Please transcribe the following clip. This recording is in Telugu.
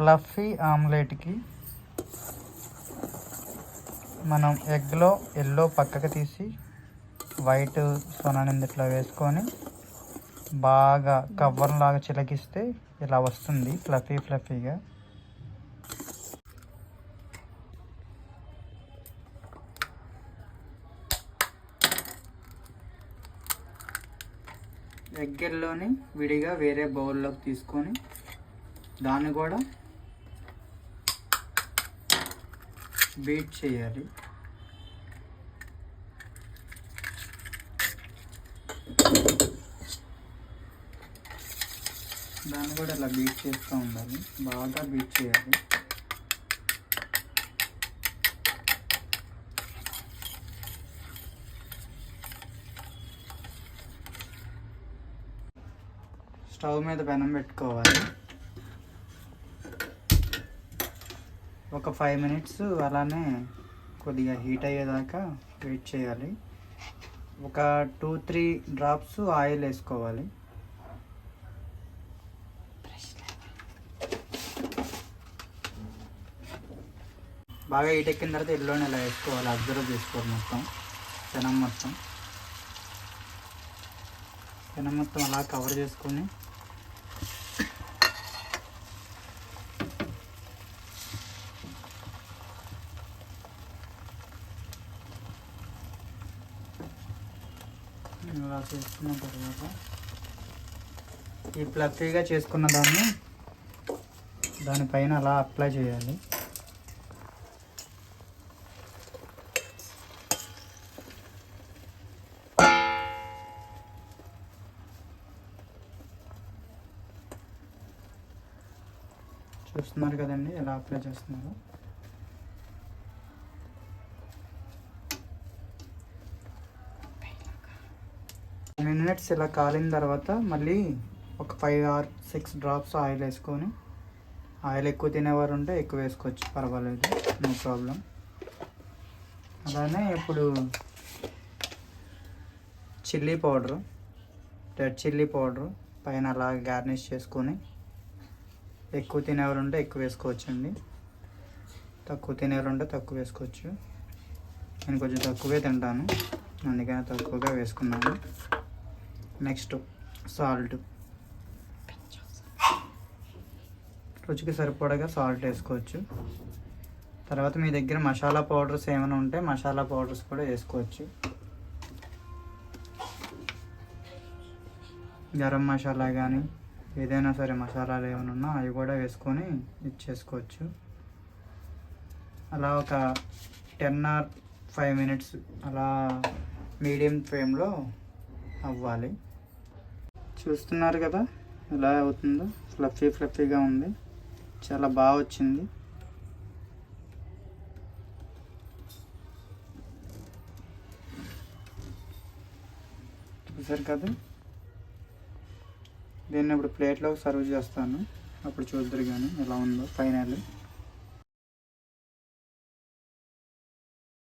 ఫ్లఫీ ఆమ్లెట్కి మనం ఎగ్లో ఎల్లో పక్కకు తీసి వైట్ సొన నిందిట్లో వేసుకొని బాగా కవర్ లాగా చిలకిస్తే ఇలా వస్తుంది ఫ్లఫీగా. ఎగ్ ఎల్లోని విడిగా వేరే బౌల్లోకి తీసుకొని దాన్ని కూడా బీట్ చేయాలి. దాన్ని కూడా ఇలా బీట్ చేస్తూ ఉండాలి, బాగా బీట్ చేయాలి. స్టవ్ మీద పెనం పెట్టుకోవాలి. ఒక 5 minutes అలానే కొద్దిగా హీట్ అయ్యేదాకా వెయిట్ చేయాలి. ఒక 2-3 drops ఆయిల్ వేసుకోవాలి. బాగా హీట్ ఎక్కిన తర్వాత ఎల్లోని ఇలా వేసుకోవాలి. అబ్జర్వ్ చేసుకోవాలి పెనం మొత్తం అలా కవర్ చేసుకొని ఇలా చేసుకున్న తర్వాత ఈ ఫ్లఫీగా చేసుకున్న దానిపైన అలా అప్లై చేయాలి. చూస్తున్నారు కదండి ఎలా అప్లై చేస్తున్నారు. మినిట్స్ ఇలా కాలిన తర్వాత మళ్ళీ ఒక 5 or 6 drops ఆయిల్ వేసుకొని, ఆయిల్ ఎక్కువ తినేవారు ఉంటే ఎక్కువ వేసుకోవచ్చు, పర్వాలేదు, నో ప్రాబ్లం. అలానే ఇప్పుడు chilli powder, red chilli powder పైన అలా గార్నిష్ చేసుకొని, ఎక్కువ తినేవారు ఉంటే ఎక్కువ వేసుకోవచ్చండి, తక్కువ తినేవారు ఉంటే తక్కువ వేసుకోవచ్చు. నేను కొంచెం తక్కువే తింటాను, అందుకని తక్కువగా వేసుకున్నాను. నెక్స్ట్ సాల్ట్, రుచికి సరిపడగా సాల్ట్ వేసుకోవచ్చు. తర్వాత మీ దగ్గర మసాలా పౌడర్స్ ఏమైనా ఉంటే మసాలా పౌడర్స్ కూడా వేసుకోవచ్చు. గరం మసాలా కానీ ఏదైనా సరే మసాలాలు ఏమైనా ఉన్నా అవి కూడా వేసుకొని ఇచ్చేసుకోవచ్చు. అలా ఒక 10 or 5 minutes అలా మీడియం ఫ్లేమ్లో అవ్వాలి. చూస్తున్నారు కదా ఎలా అవుతుందో, ఫ్లఫీగా ఉంది, చాలా బాగా వచ్చింది. చూసారు కదా, దీన్ని ఇప్పుడు ప్లేట్లోకి సర్వ్ చేస్తాను, అప్పుడు చూద్దరు కానీ ఎలా ఉందో ఫైనల్.